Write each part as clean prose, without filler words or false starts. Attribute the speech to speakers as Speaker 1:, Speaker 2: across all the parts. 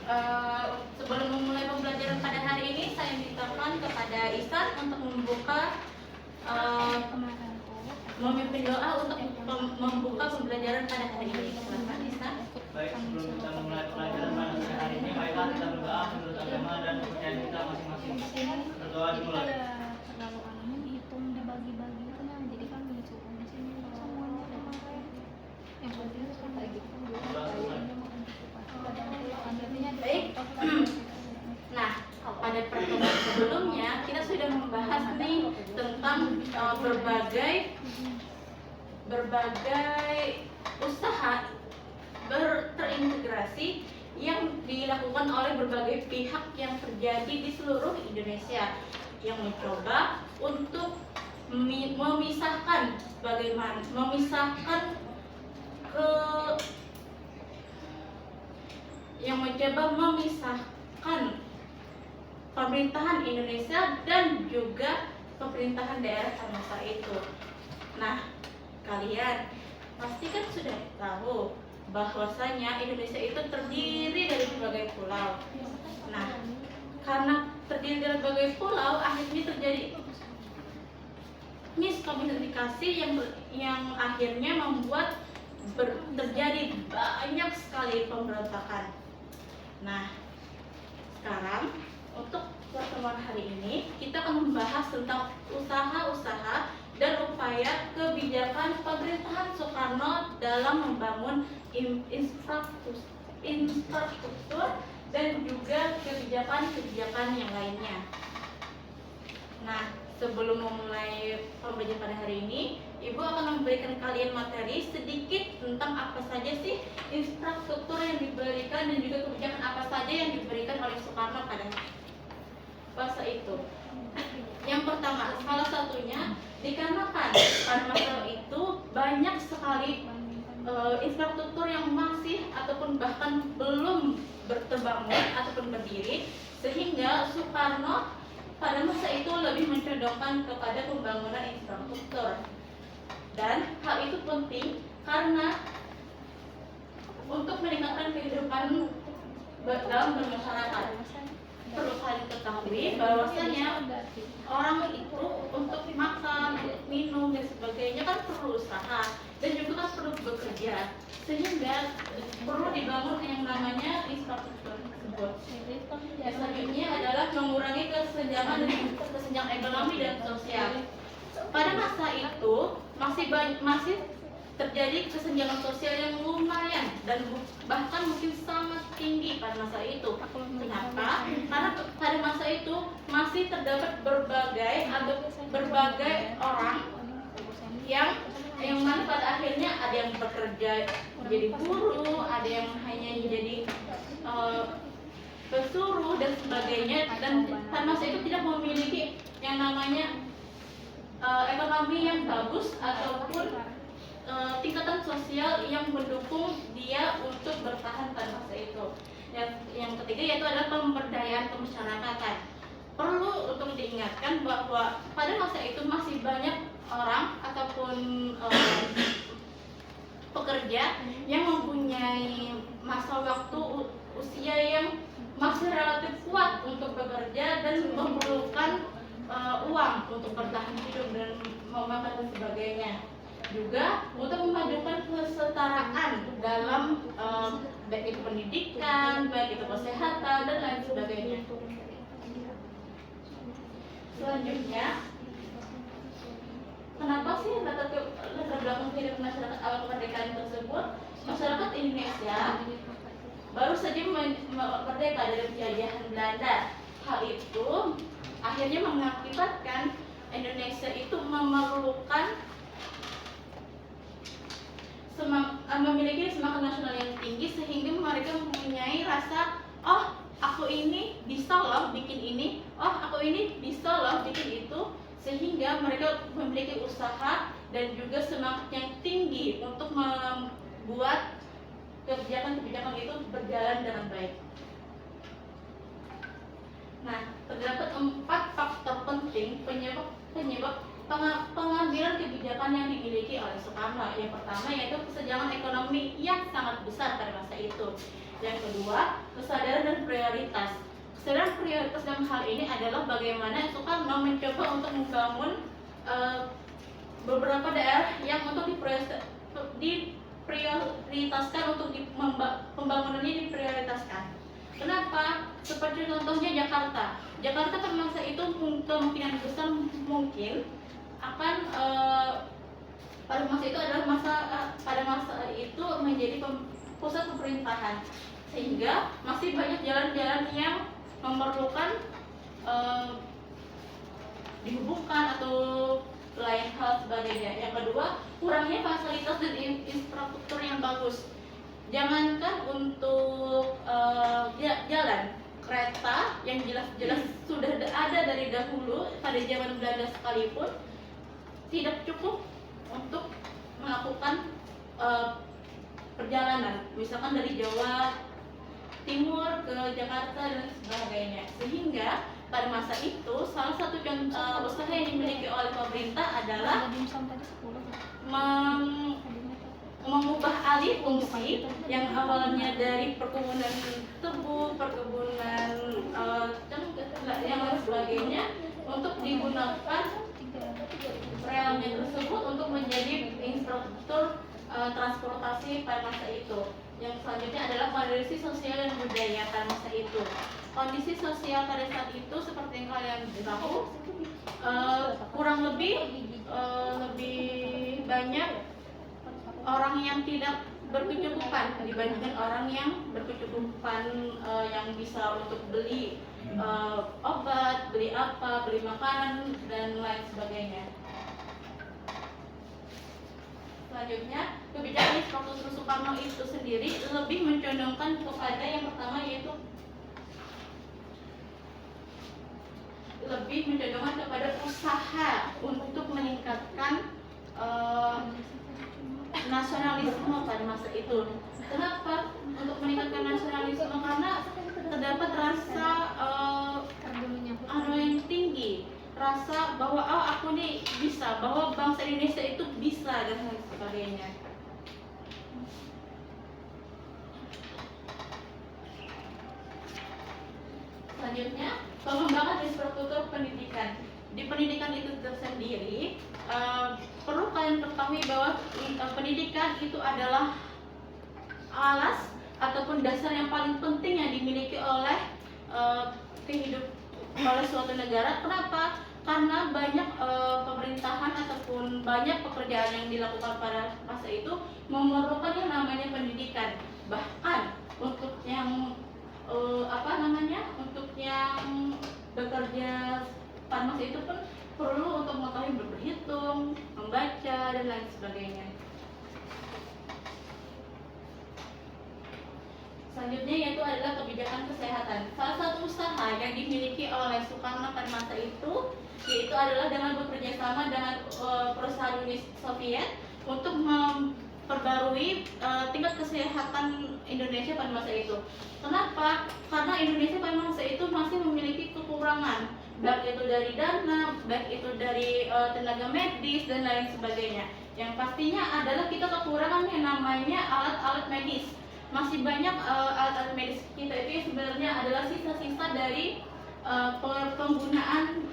Speaker 1: Sebelum memulai pembelajaran pada hari ini, saya mintakan kepada Isan untuk memimpin doa untuk membuka pembelajaran pada hari ini. Silakan Isan.
Speaker 2: Baik, sebelum kita memulai pelajaran pada hari ini, marilah kita berdoa menurut agama dan kepercayaan kita masing-masing. Berdoa dimulai.
Speaker 3: Terlalu anunya dihitung dibagi-bagi itu nah, jadi kami cukup di sini semuanya ada pakai. Yang penting kan kayak gitu kan
Speaker 1: Baik. Nah, pada pertemuan sebelumnya kita sudah membahas nih tentang berbagai usaha terintegrasi yang dilakukan oleh berbagai pihak yang terjadi di seluruh Indonesia yang mencoba untuk memisahkan pemerintahan Indonesia dan juga pemerintahan daerah pada masa itu. Nah, kalian pasti kan sudah tahu bahwasanya Indonesia itu terdiri dari berbagai pulau. Nah, karena terdiri dari berbagai pulau, akhirnya terjadi miskomunikasi yang akhirnya membuat terjadi banyak sekali pemberontakan. Nah, sekarang untuk pertemuan hari ini kita akan membahas tentang usaha-usaha dan upaya kebijakan pemerintahan Soekarno dalam membangun infrastruktur dan juga kebijakan-kebijakan yang lainnya. Nah, sebelum memulai pembelajaran pada hari ini, Ibu akan memberikan kalian materi sedikit tentang apa saja sih infrastruktur yang diberikan dan juga kebijakan apa saja yang diberikan oleh Soekarno pada masa itu. Yang pertama, salah satunya dikarenakan pada masa itu banyak sekali infrastruktur yang masih ataupun bahkan belum terbangun ataupun berdiri, sehingga Soekarno pada masa itu lebih mencondongkan kepada pembangunan infrastruktur. Dan hal itu penting karena untuk meningkatkan kehidupan dalam bermasyarakat. Perlu kalian ketahui bahwasanya orang itu untuk makan, minum dan sebagainya kan perlu usaha dan juga kan perlu bekerja, sehingga perlu dibangun yang namanya infrastruktur tersebut. Yang selanjutnya adalah mengurangi kesenjangan ekonomi dan sosial. Pada masa itu masih terjadi kesenjangan sosial yang lumayan dan bahkan mungkin sangat tinggi pada masa itu. Kenapa? Karena pada masa itu masih terdapat berbagai orang yang mana pada akhirnya ada yang bekerja menjadi guru, ada yang hanya jadi pesuruh dan sebagainya, dan pada masa itu tidak memiliki yang namanya ekonomi yang bagus ataupun tingkatan sosial yang mendukung dia untuk bertahan pada masa itu. Yang ketiga yaitu adalah pemberdayaan kemasyarakatan. Perlu untuk diingatkan bahwa pada masa itu masih banyak orang ataupun pekerja yang mempunyai masa waktu usia yang masih relatif kuat untuk bekerja dan memerlukan uang untuk bertahan hidup dan memakan dan sebagainya. Juga untuk memajukan kesetaraan dalam baik itu pendidikan, baik itu kesehatan dan lain sebagainya. Selanjutnya, kenapa sih latar belakang kehidupan masyarakat awal kemerdekaan tersebut? Masyarakat Indonesia baru saja merdeka dari penjajahan Belanda. Hal itu akhirnya mengakibatkan Indonesia itu memiliki semangat nasional yang tinggi, sehingga mereka mempunyai rasa, oh aku ini bisa loh bikin ini, oh aku ini bisa loh bikin itu, sehingga mereka memiliki usaha dan juga semangat yang tinggi untuk membuat kebijakan-kebijakan itu berjalan dengan baik. Nah, terdapat 4 faktor penting penyebab pengambilan kebijakan yang dimiliki oleh Soekarno. Yang pertama yaitu kesenjangan ekonomi yang sangat besar pada masa itu. Yang kedua, kesadaran dan prioritas. Kesadaran prioritas dalam hal ini adalah bagaimana Soekarno mencoba untuk membangun beberapa daerah yang untuk diprioritaskan untuk pembangunannya diprioritaskan. Kenapa? Seperti contohnya Jakarta. Jakarta pada masa itu kemungkinan besar mungkin akan pada masa itu adalah pada masa itu menjadi pusat pemerintahan, sehingga masih banyak jalan-jalan yang memerlukan dihubungkan atau lain hal sebagainya. Yang kedua, kurangnya fasilitas dan infrastruktur yang bagus. Jangankan untuk jalan, kereta yang jelas-jelas sudah ada dari dahulu pada zaman Belanda sekalipun tidak cukup untuk melakukan perjalanan, misalkan dari Jawa Timur ke Jakarta dan sebagainya. Sehingga pada masa itu salah satu usaha yang dimiliki oleh pemerintah adalah mengubah alih fungsi yang awalnya dari perkebunan tebu, perkebunan yang lain sebagainya untuk digunakan relnya tersebut untuk menjadi infrastruktur transportasi pada masa itu. Yang selanjutnya adalah kondisi sosial dan budaya pada masa itu. Kondisi sosial pada saat itu seperti yang kalian tahu, kurang lebih banyak orang yang tidak berkecukupan dibandingkan orang yang berkecukupan, yang bisa untuk beli obat, beli beli makanan dan lain sebagainya. Selanjutnya, kebijakan infrastruktur Soekarno itu sendiri lebih mencondongkan kepada yang pertama, yaitu lebih mencondongkan kepada usaha untuk meningkatkan nasionalisme pada masa itu. Kenapa untuk meningkatkan nasionalisme? Karena terdapat rasa yang tinggi, rasa bahwa aku nih bisa, bahwa bangsa Indonesia itu bisa dan lain sebagainya. Selanjutnya, pengembangan infrastruktur pendidikan. Di pendidikan itu tersendiri perlu kalian ketahui bahwa pendidikan itu adalah alas ataupun dasar yang paling penting yang dimiliki oleh oleh suatu negara. Kenapa? Karena banyak pemerintahan ataupun banyak pekerjaan yang dilakukan pada masa itu memerlukan yang namanya pendidikan. Bahkan untuk yang untuk yang bekerja pada masa itu pun perlu untuk mengetahui berhitung, membaca dan lain sebagainya. Selanjutnya yaitu adalah kebijakan kesehatan. Salah satu usaha yang dimiliki oleh Soekarno pada masa itu yaitu adalah dengan bekerja sama dengan perusahaan Uni Soviet untuk memperbarui tingkat kesehatan Indonesia pada masa itu. Kenapa? Karena Indonesia pada masa itu masih memiliki kekurangan, baik itu dari dana, baik itu dari tenaga medis dan lain sebagainya. Yang pastinya adalah kita kekurangan yang namanya alat-alat medis. Masih banyak alat-alat medis kita itu yang sebenarnya adalah sisa-sisa dari penggunaan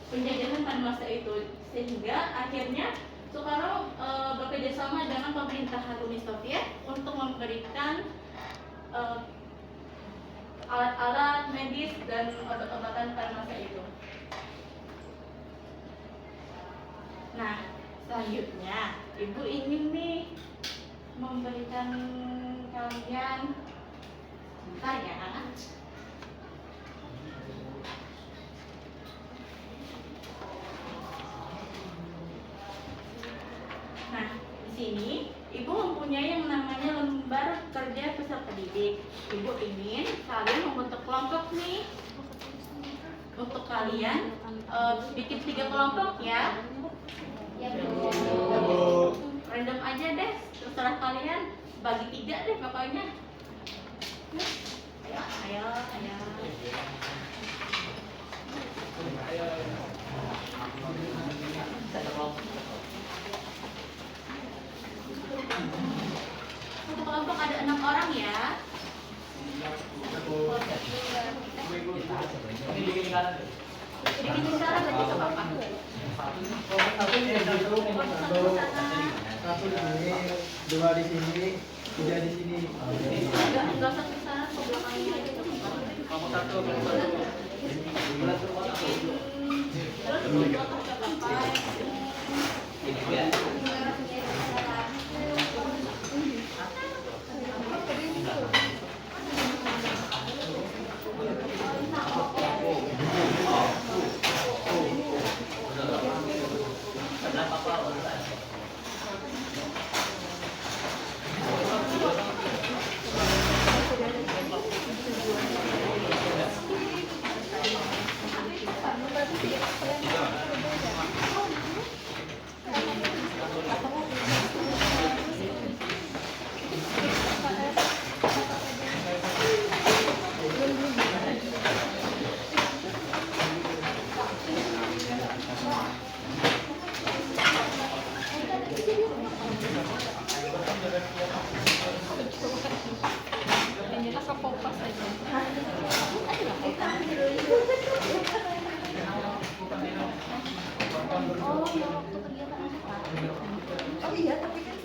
Speaker 1: penjajahan pada masa itu, sehingga akhirnya Soekarno bekerja sama dengan pemerintahan Uni Soviet untuk memberikan alat-alat medis dan obat-obatan pada masa itu. Nah, selanjutnya Ibu ingin nih memberikan kalian sebentar ya. Nah, di sini Ibu mempunyai yang namanya lembar kerja peserta didik. Ibu ingin kalian membentuk kelompok nih. Untuk kalian bikin 3 kelompok ya. Ya Bu. Random aja deh, terserah kalian. Bagi 3 deh pokoknya. Ayo. Untuk kelompok ada 6 orang ya.
Speaker 2: Ini bikin lingkaran.
Speaker 1: Jadi bikin cara berarti ke bapak.
Speaker 4: Satu di sini, dua di sini, tiga di sini.
Speaker 1: Enggak usah ke sana, ke belakangnya aja ke bapak.
Speaker 2: Kamu satu, kamu satu. Bulan tuh kotak.
Speaker 1: Terus foto ke bapak.
Speaker 3: Ini lah kepopas aja. Oh, ya waktu kegiatan apa?
Speaker 5: Oh iya, tapi kan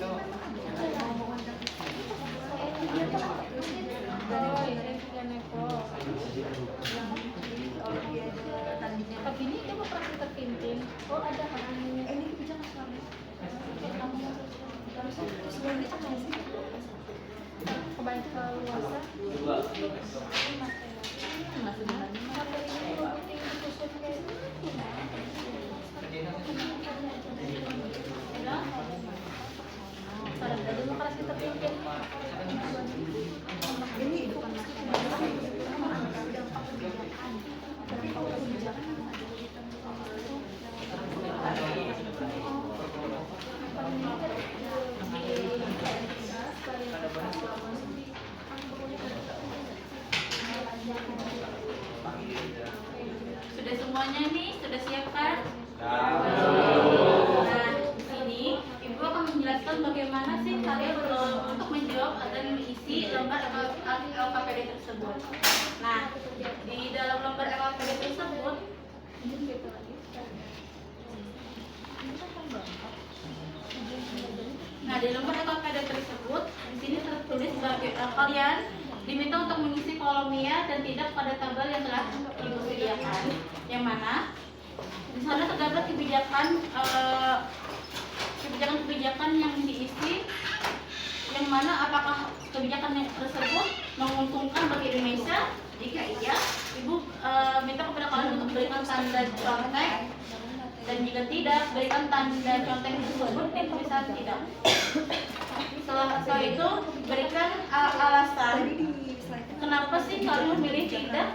Speaker 3: Oh, ini juga neko. Tapi ini dia mau praktik terpimpin. Oh, ada kan?
Speaker 5: ini kebijakan suami. Sebelum itu kan sih.
Speaker 3: Kebanyakan keluasan. Materi ini rutin khusus kayak pada demokrasi terpimpin.
Speaker 5: Ini bukan dampak kebijakan. Tapi kalau kebijakan
Speaker 1: Sudah semuanya nih, sudah siap kan? Nah, di sini Ibu akan menjelaskan bagaimana sih kalian untuk menjawab dan mengisi lembar LKPD tersebut. Nah, di dalam lembar LKPD tersebut, di lembar LKPD tersebut, di sini tertulis sebagai kalian diminta untuk mengisi kolomnya dan tidak pada tabel yang telah Ibu sediakan. Yang mana di sana terdapat kebijakan yang diisi, yang mana apakah kebijakan yang tersebut menguntungkan bagi Indonesia? Jika iya, Ibu minta kepada kalian untuk berikan tanda contek, dan jika tidak, berikan tanda contek tersebut di tulisan tidak. Setelah itu, berikan alasan kenapa sih kalian memilih tidak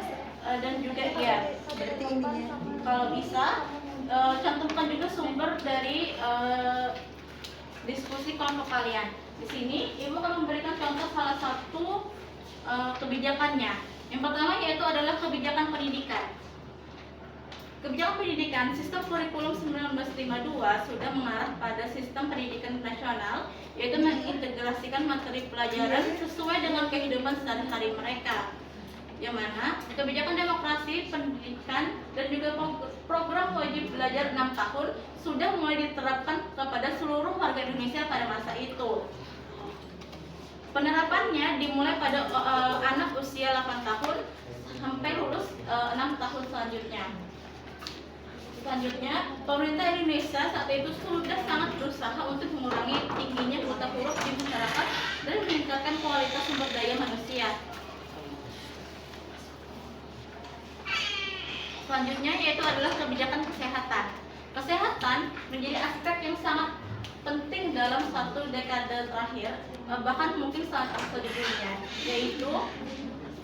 Speaker 1: dan juga iya.
Speaker 5: berarti ininya.
Speaker 1: Kalau bisa, cantumkan juga sumber dari diskusi kelompok kalian. Di sini, Ibu akan memberikan contoh salah satu kebijakannya. Yang pertama yaitu adalah kebijakan pendidikan. Kebijakan pendidikan, sistem kurikulum 1952 sudah mengarah pada sistem pendidikan nasional, yaitu mengintegrasikan materi pelajaran sesuai dengan kehidupan sehari-hari mereka. Yang mana kebijakan demokrasi pendidikan dan juga program wajib belajar 6 tahun sudah mulai diterapkan kepada seluruh warga Indonesia pada masa itu. Penerapannya dimulai pada anak usia 8 tahun sampai lulus 6 tahun selanjutnya. Selanjutnya, pemerintah Indonesia saat itu sudah sangat berusaha untuk mengurangi tingginya buta huruf di masyarakat dan meningkatkan kualitas sumber daya manusia. Selanjutnya yaitu adalah kebijakan kesehatan. Kesehatan menjadi aspek yang sangat penting dalam satu dekade terakhir, bahkan mungkin saat dunia, yaitu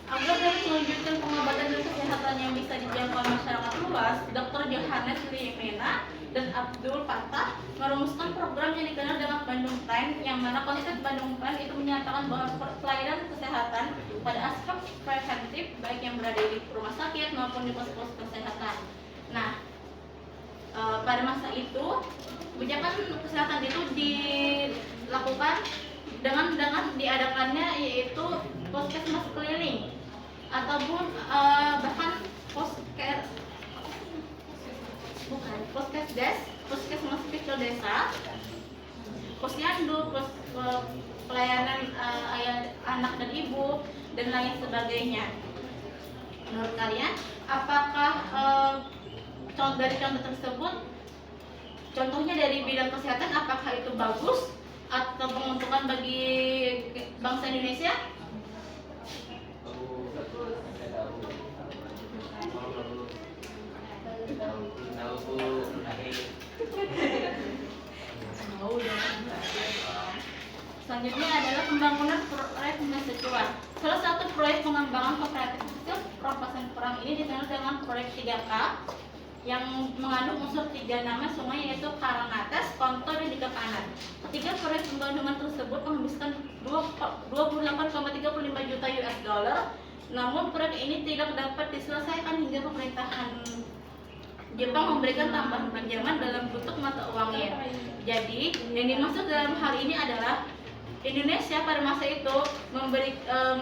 Speaker 1: agar dapat melanjutkan pengobatan dan kesehatan yang bisa dijangkau masyarakat luas, Dr. Johannes Limena dan Abdul Fattah merumuskan program yang dikenal dengan Bandung Plan, yang mana konsep Bandung Plan itu menyatakan bahwa pelayanan kesehatan kesehatan pada aspek preventif baik yang berada di rumah sakit maupun di pos-pos kesehatan. Nah, pada masa itu kebijakan kesehatan itu dilakukan dengan diadakannya yaitu puskesmas keliling ataupun bahkan puskesmas kecil desa, posyandu, pelayanan anak dan ibu dan lain sebagainya. Menurut kalian, apakah dari contoh tersebut, contohnya dari bidang kesehatan, apakah itu bagus atau menguntungkan bagi bangsa Indonesia? Selanjutnya adalah pembangunan proyek mercusuar. Salah satu proyek pengembangan kooperatif kecil Kabupaten Kurang ini dikenal dengan proyek 3K yang mengandung unsur 3 nama sungai yaitu Karangates, Konto, dan juga Kanan. Ketiga proyek pembangunan tersebut menghabiskan 28,35 juta US dollar. Namun proyek ini tidak dapat diselesaikan hingga pemerintahan Jepang memberikan tambahan pinjaman dalam bentuk mata uangnya. Jadi yang dimaksud dalam hal ini adalah Indonesia pada masa itu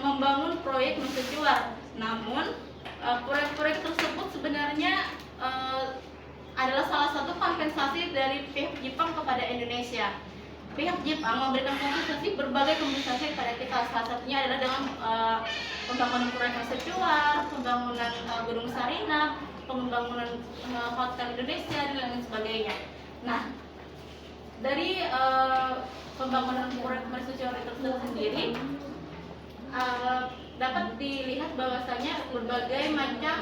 Speaker 1: membangun proyek mercusuar. Namun proyek-proyek tersebut sebenarnya adalah salah satu kompensasi dari pihak Jepang kepada Indonesia. Pihak Jepang memberikan berbagai kompensasi kepada kita. Salah satunya adalah dengan pembangunan proyek mercusuar, pembangunan Gedung Sarinah, pembangunan hotel Indonesia dan lain sebagainya. Nah, dari pembangunan proyek mercusuar itu sendiri dapat dilihat bahwasanya berbagai macam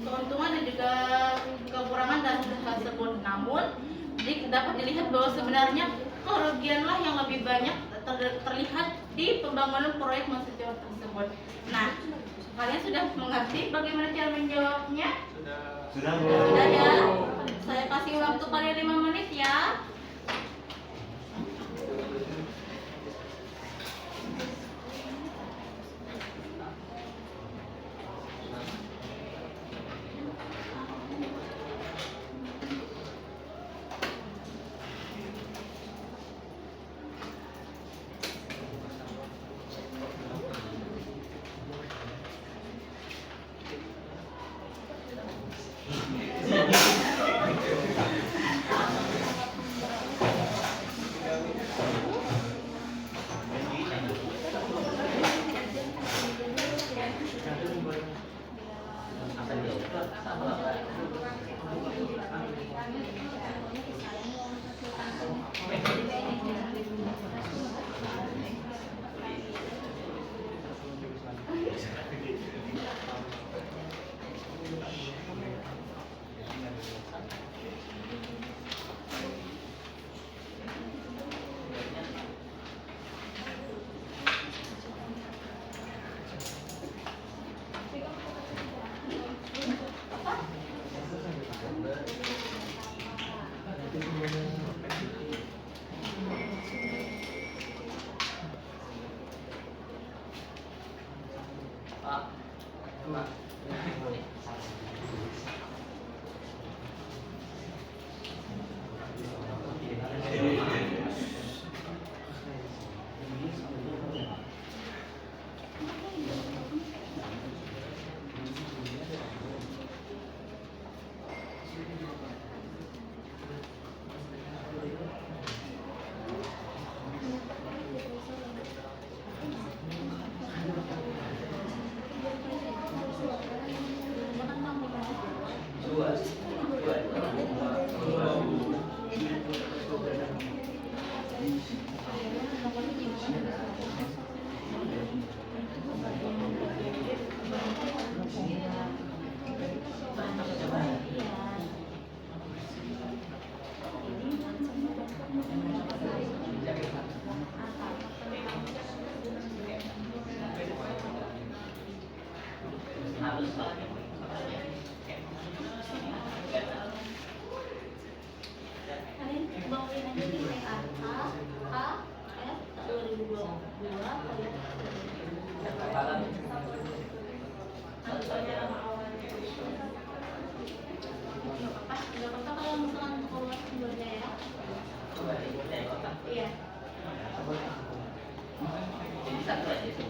Speaker 1: keuntungan dan juga kekurangan dari hal tersebut. Namun dapat dilihat bahwa sebenarnya kerugianlah yang lebih banyak terlihat di pembangunan proyek mercusuar tersebut. Nah, kalian sudah mengerti bagaimana cara menjawabnya?
Speaker 2: Sudah.
Speaker 1: Sudah ya. Saya kasih waktu kalian 5 menit ya. Kalian bangunin aja di A, F, Nggak apa-apa kalau misalkan keluar sumbernya ya. Iya.
Speaker 2: Jadi satu aja sih.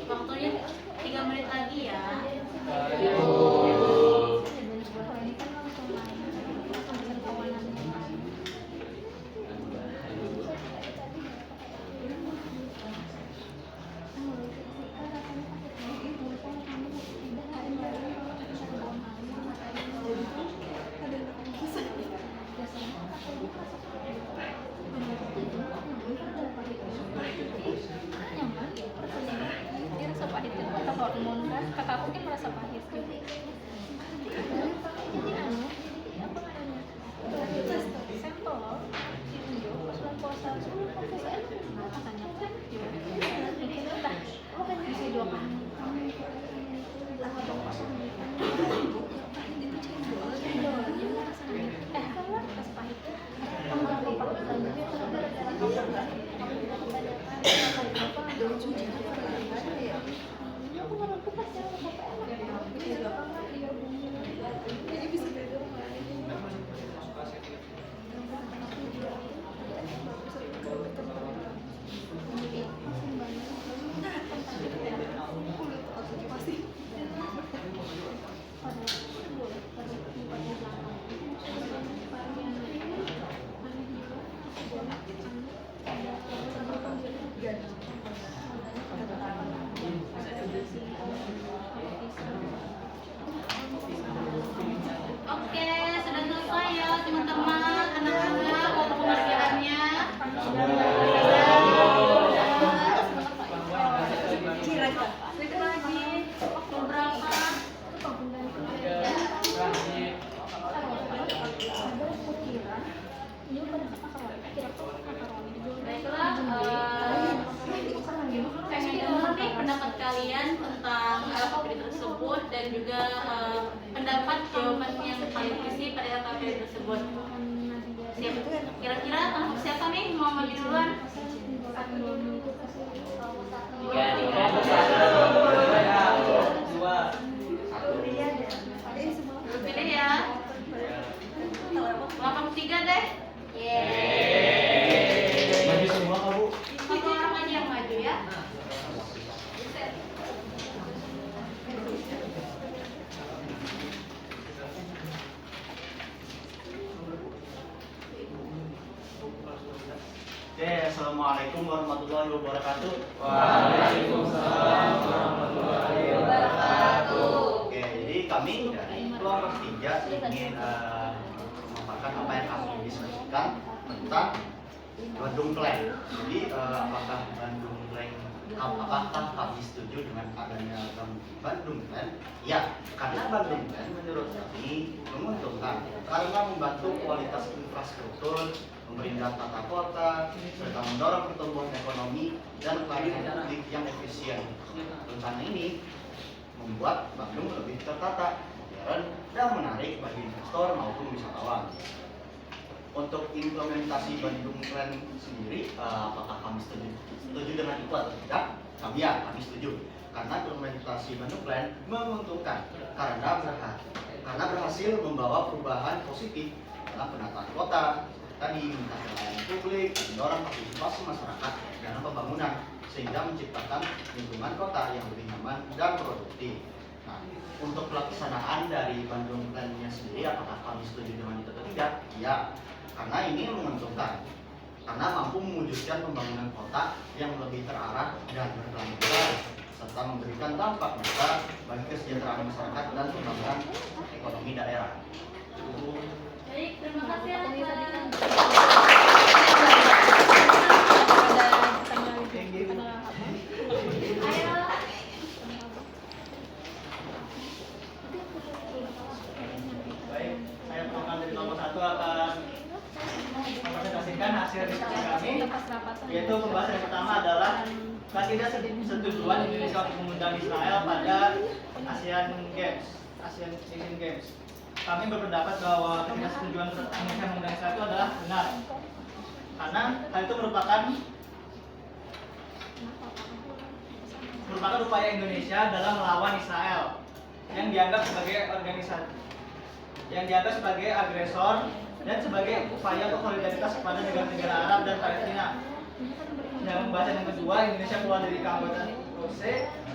Speaker 1: Waktunya 3 menit lagi ya.
Speaker 3: Ini kan langsung main, langsung bisa kawanannya. Dia rasa pahit kan kata hormon kan, kata aku kan merasa pahit juga. Jadi jadi apa namanya? Sampel diunjuk pas bulan puasa, puasa katanya kan, jadi entah bisa 2 kali. Rasa pahit.
Speaker 1: Oke, sudah selesai ya teman-teman, anak-anak waktu pengerjaannya. Sedikit lagi, waktu berapa? Baiklah, pengen dengar nih pendapat kalian tentang LKPD tersebut dan juga pendapat jawaban yang paling isi pada LKPD tersebut. Kira-kira untuk siapa nih mau maju duluan? Pilih ya. 83 deh.
Speaker 4: Maju semua kamu.
Speaker 1: Satu orang aja yang maju ya.
Speaker 2: Oke, assalamualaikum warahmatullahi wabarakatuh.
Speaker 4: Waalaikumsalam warahmatullahi wabarakatuh.
Speaker 2: Oke, jadi kami dari kelompok 3 ingin memaparkan apa yang kami diskusikan tentang
Speaker 6: Bandung Plan. Jadi apakah kami setuju dengan adanya Bandung Plan? Ya, karena Bandung Plan menurut kami menguntungkan karena membantu kualitas infrastruktur, memberikan tata kota, serta mendorong pertumbuhan ekonomi dan pelayanan publik yang efisien. Rencana ini membuat Bandung lebih tertata, modern, dan menarik bagi investor maupun wisatawan. Untuk implementasi Bandung Plan sendiri, apakah kami setuju dengan itu atau tidak? Kami setuju. Karena implementasi Bandung Plan menguntungkan karena berhasil membawa perubahan positif dalam penataan kota, tadi meningkatkan layanan publik, mendorong partisipasi masyarakat dalam pembangunan, sehingga menciptakan lingkungan kota yang lebih nyaman dan produktif. Nah, untuk pelaksanaan dari Bandung Plan-nya sendiri, apakah kami setuju dengan itu atau tidak? Ya, karena ini menguntungkan, karena mampu mewujudkan pembangunan kota yang lebih terarah dan berkelanjutan, serta memberikan dampak besar bagi kesejahteraan masyarakat dan pembangunan ekonomi daerah.
Speaker 1: Baik, terima kasih atas. Ayo.
Speaker 2: Baik, saya perkenalkan dari kelompok 1 akan mempresentasikan hasil diskusi kami, yaitu pembahasan yang pertama adalah ketidaksetujuan Indonesia untuk mengundang Israel pada Asian Games. Kami berpendapat bahwa ketidaksetujuan Indonesia mengundang Israel itu adalah benar, karena hal itu merupakan upaya Indonesia dalam melawan Israel yang dianggap sebagai agresor dan sebagai upaya untuk solidaritas kepada negara-negara Arab dan Palestina. Dalam pembahasan yang kedua, Indonesia keluar dari keanggotaan OC.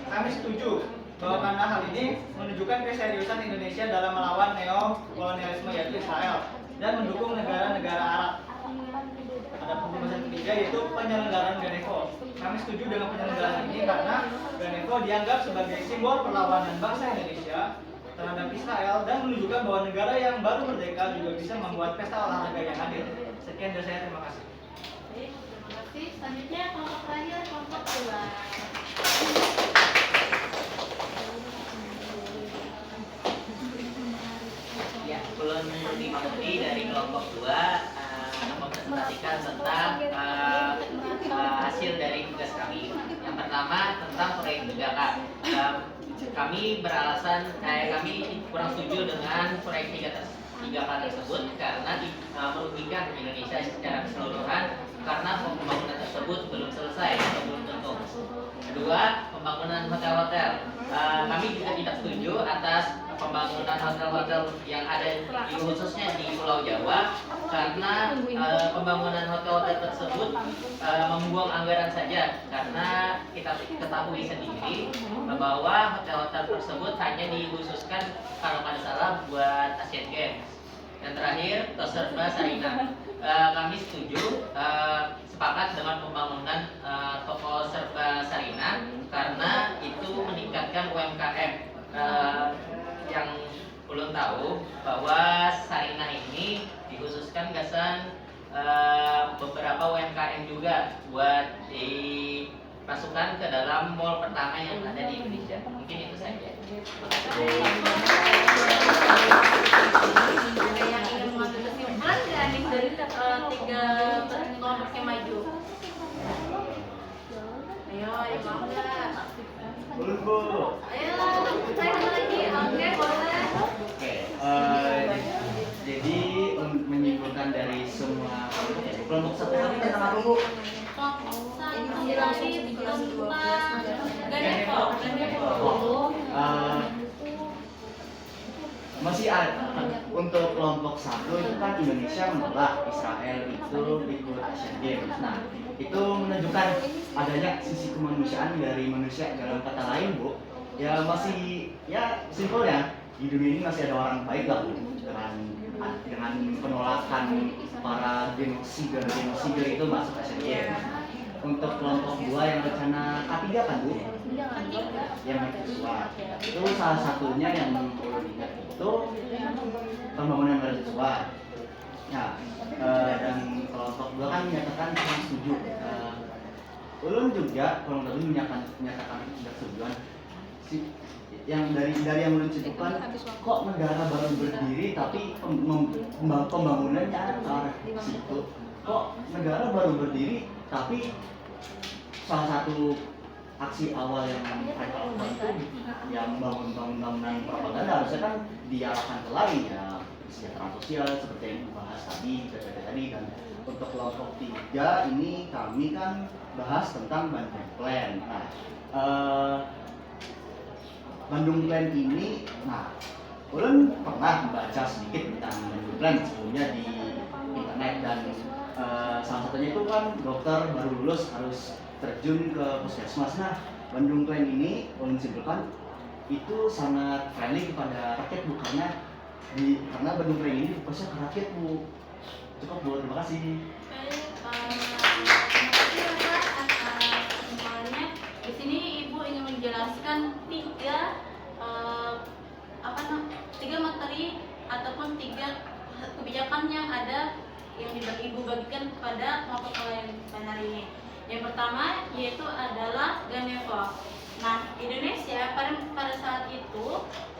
Speaker 2: Kami setuju bahwa karena hal ini menunjukkan keseriusan Indonesia dalam melawan neo-kolonialisme yaitu Israel dan mendukung negara-negara Arab. Ada pembahasan ketiga yaitu penyelenggaraan Ganevo. Kami setuju dengan penyelenggaraan ini karena Ganevo dianggap sebagai simbol perlawanan bangsa Indonesia terhadap Israel dan menunjukkan bahwa negara yang baru merdeka juga bisa membuat pesta olahraga yang adil. Sekian dari saya, terima kasih.
Speaker 1: Baik, terima kasih. Selanjutnya kelompok terakhir, kelompok 2.
Speaker 7: Ya, Ulun Dimangudi dari kelompok 2 mempresentasikan tentang hasil dari tugas kami. Yang pertama tentang proyek 3K. Kami beralasan kami kurang setuju dengan proyek 3K tersebut karena merugikan Indonesia secara keseluruhan karena pembangunan tersebut belum selesai atau belum tuntas. Kedua, pembangunan hotel-hotel. Kami juga tidak setuju atas pembangunan hotel-hotel yang ada khususnya di Pulau Jawa karena pembangunan hotel-hotel tersebut membuang anggaran saja, karena kita ketahui sendiri bahwa hotel-hotel tersebut hanya dikhususkan kalau tidak salah buat Asian Games. Yang terakhir, Toserba Sarinah. Kami setuju sepakat dengan pembangunan toko serba Sarinah karena itu meningkatkan UMKM. Yang belum tahu bahwa Sarinah ini dikhususkan gasan beberapa UMKM juga buat dimasukkan ke dalam mall pertama yang ada di Indonesia. Mungkin itu saja.
Speaker 1: Ada yang ingin mengambil kesimpulan nggak nih dari 3 kelompok yang maju? Ayo bangga.
Speaker 6: Boleh, Bu.
Speaker 1: Ayo, saya ada lagi. Oke, boleh.
Speaker 6: Oke, jadi untuk menyimpulkan dari semua kelompok satu tadi tentang apa, Bu?
Speaker 1: Kelompok satu tadi tentang Ganevo.
Speaker 6: Masih ada untuk kelompok satu itu kan Indonesia menolak Israel itu ikut Asian Games. Nah, itu menunjukkan adanya sisi kemanusiaan dari manusia. Dalam kata lain, Bu, ya masih ya simpelnya di dunia ini masih ada orang baik lah, Bu, dengan penolakan para genosida itu masuk Asian Games. Untuk kelompok 2 yang rencana K3 kan, Bu? Yang mahasiswa itu salah satunya yang perlu diingat itu pembangunan mahasiswa. Nah, dan kelompok 2 kan menyatakan kurang setuju. Ulun juga kurang lebih menyatakan tidak setuju. Yang dari yang ulun simpulkan, kok negara baru berdiri tapi pembangunannya ke arah situ. Kok negara baru berdiri tapi salah satu aksi awal yang mereka lakukan itu yang bangunan propaganda harusnya kan diarahkan ke lain ya, kesejahteraan sosial seperti yang dibahas tadi tadi. Dan untuk kelompok 3 ini kami kan bahas tentang Bandung Plan. Nah, Bandung Plan ini, ulun pernah membaca sedikit tentang Bandung Plan sebelumnya di internet, dan salah satunya itu kan dokter baru lulus harus terjun ke puskesmas. Nah, Bandung Plan ini ulun simpulkan itu sangat friendly kepada rakyat, bukannya karena Bandung Plan ini fokusnya ke rakyat, Bu. Cukup, Bu, terima kasih.
Speaker 1: Semuanya di sini Ibu ingin menjelaskan tiga materi ataupun 3 kebijakan yang ada yang Ibu bagikan kepada kelompok nelayan pada hari ini. Yang pertama yaitu adalah Ganevo. Nah, Indonesia pada saat itu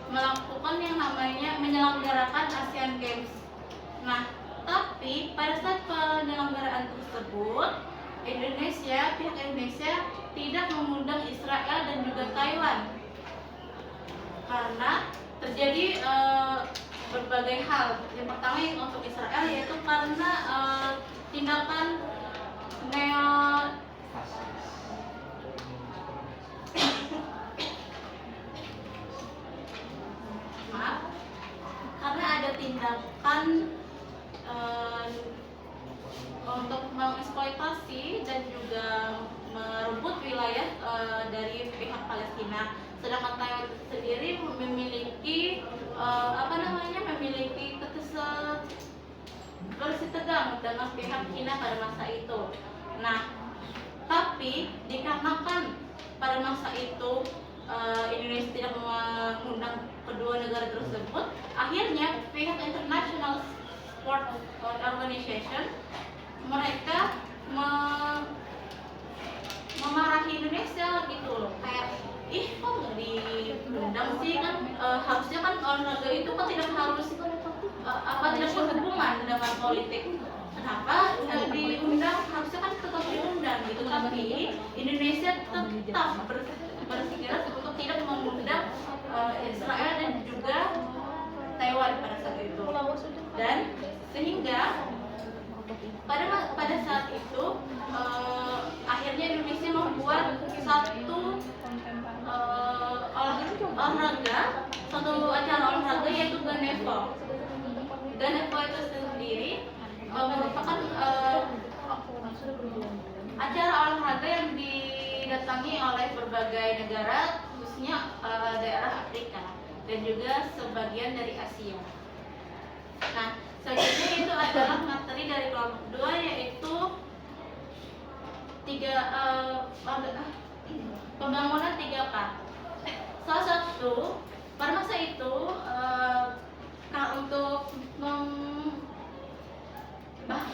Speaker 1: melakukan yang namanya menyelenggarakan Asian Games. Nah, tapi pada saat penyelenggaraan tersebut, pihak Indonesia tidak mengundang Israel dan juga Taiwan karena terjadi berbagai hal. Yang pertama untuk Israel yaitu karena tindakan karena ada tindakan untuk mengeksploitasi dan juga merebut wilayah dari pihak Palestina. Sedangkan Taiwan sendiri memiliki bersih tegang dengan pihak China pada masa itu. Nah, tapi dikarenakan pada masa itu Indonesia tidak mengundang kedua negara tersebut, akhirnya pihak International Sport Organization mereka memarahi Indonesia gitu loh, kayak kok nggak diundang sih, kan harusnya kan olahraga itu kan tidak harus tidak berhubungan dengan politik, kenapa diundang, harusnya kan tetap diundang gitu. Tapi Indonesia tetap bersikeras untuk tidak mengundang Israel dan juga Taiwan pada saat itu, dan sehingga pada saat itu akhirnya Indonesia membuat satu acara olahraga yaitu Ganevo. Ganevo itu sendiri merupakan acara olahraga yang didatangi oleh berbagai negara, khususnya daerah Afrika dan juga sebagian dari Asia. Nah, selanjutnya itu adalah materi dari kelompok 2 yaitu pembangunan 3K. Salah satu pada masa itu untuk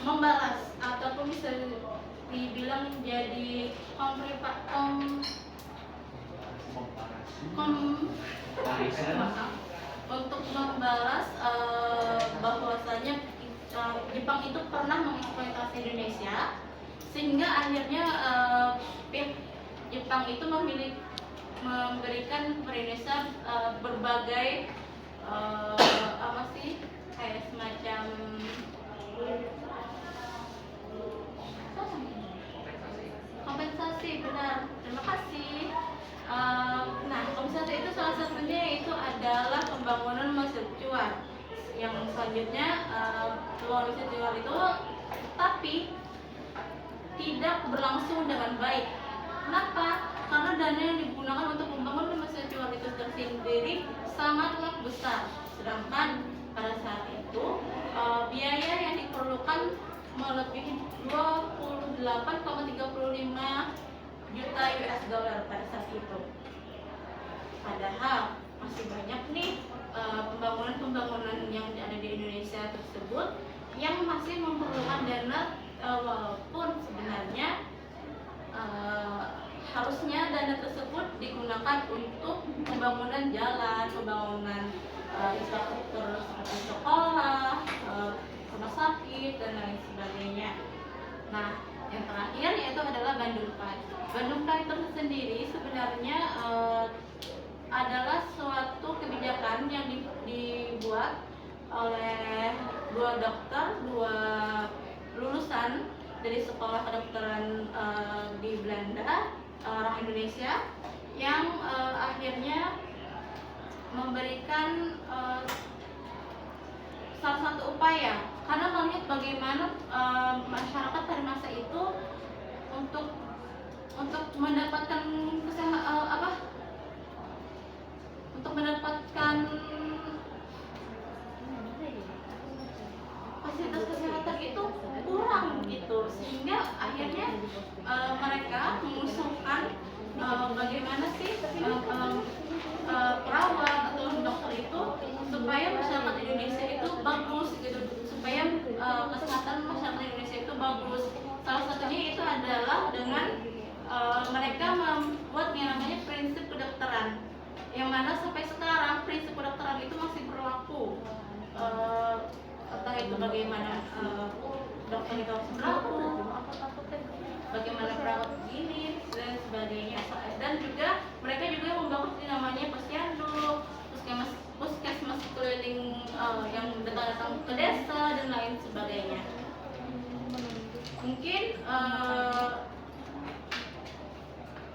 Speaker 1: membalas ataupun bisa dibilang jadi untuk membalas bahwasanya Jepang itu pernah mengeksploitasi Indonesia, sehingga akhirnya pihak Jepang itu memberikan kepada Indonesia berbagai kayak semacam kompensasi. Benar, terima kasih. Nah, kompensasi itu salah satunya itu adalah pembangunan mercusuar. Yang selanjutnya pembangunan mercusuar itu tapi tidak berlangsung dengan baik. Kenapa? Karena dana yang digunakan untuk membangun mercusuar itu sendiri sangatlah besar. Sedangkan pada saat itu biaya yang diperlukan melebihi 28,35 juta US dollar pada saat itu. Padahal masih banyak nih pembangunan yang ada di Indonesia tersebut yang masih memerlukan dana, walaupun sebenarnya harusnya dana tersebut digunakan untuk pembangunan jalan, pembangunan infrastruktur seperti sekolah, rumah sakit dan lain sebagainya. Nah, yang terakhir yaitu adalah Bandung Pride. Bandung Pride itu sendiri sebenarnya adalah suatu kebijakan yang dibuat oleh dua dokter, dua lulusan dari sekolah kedokteran di Belanda, orang Indonesia, yang akhirnya memberikan salah satu upaya karena melihat bagaimana masyarakat pada masa itu untuk mendapatkan untuk mendapatkan fasilitas kesehatan itu kurang gitu, sehingga akhirnya mereka mengusulkan bagaimana sih perawat atau dokter itu supaya masyarakat Indonesia itu bagus gitu, supaya kesehatan masyarakat Indonesia itu bagus. Salah satunya itu adalah dengan mereka membuat yang namanya prinsip kedokteran, yang mana sampai sekarang prinsip kedokteran itu masih berlaku. Entah itu bagaimana dokter itu harus berlaku, bagaimana perawat begini dan sebagainya. Dan juga mereka juga membangun yang namanya posyandu, puskesmas keliling yang datang ke desa dan lain sebagainya. Mungkin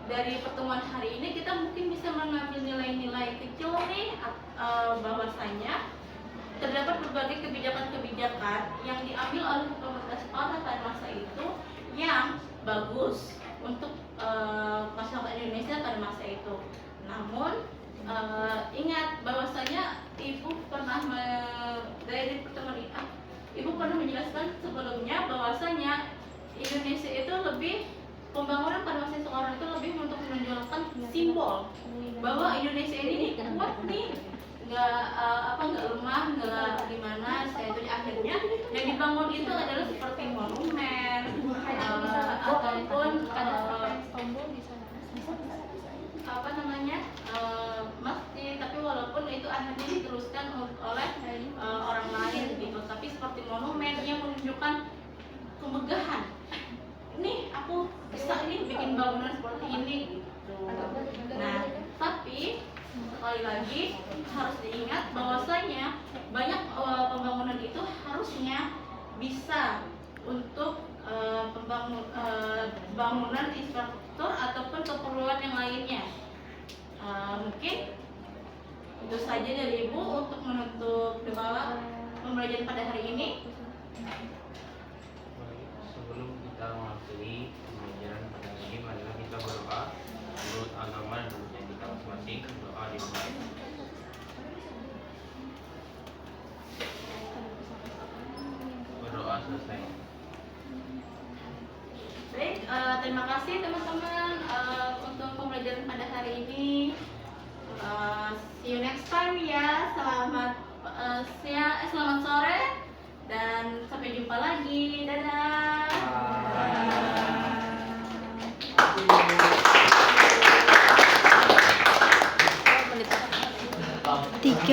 Speaker 1: dari pertemuan hari ini kita mungkin bisa mengambil nilai-nilai kecil nih, bahwasanya terdapat berbagai kebijakan-kebijakan yang diambil oleh pemerintah pada masa itu yang bagus untuk masyarakat Indonesia pada masa itu. Namun ingat bahwasanya ibu pernah dari pertemuan ini, ibu pernah menjelaskan sebelumnya bahwasanya Indonesia itu lebih, pembangunan pada masa sekarang itu lebih untuk menunjukkan simbol bahwa Indonesia ini kuat nih, nggak lemah, nggak gimana. Saya itu akhirnya yang dibangun itu adalah seperti monumen ataupun masjid, tapi walaupun itu akhirnya diteruskan oleh orang lain gitu, tapi seperti monumen yang menunjukkan kemegahan. Nih aku bisa nih bikin bangunan seperti ini gitu. Nah, tapi sekali lagi harus diingat bahwasanya banyak pembangunan itu harusnya bisa untuk pembangunan infrastruktur ataupun keperluan yang lainnya. Mungkin itu saja dari Ibu untuk menutup doa pembelajaran pada hari ini.
Speaker 8: Sebelum kita mengakhiri pembelajaran pada hari ini, marilah kita berdoa menurut agama dan menurut yang kita masing-masing. Doa dimulai. Berdoa selesai.
Speaker 1: Baik, terima kasih teman-teman untuk pembelajaran pada hari ini. See you next time ya. Selamat selamat sore dan sampai jumpa lagi. Dadah.
Speaker 5: Tiga.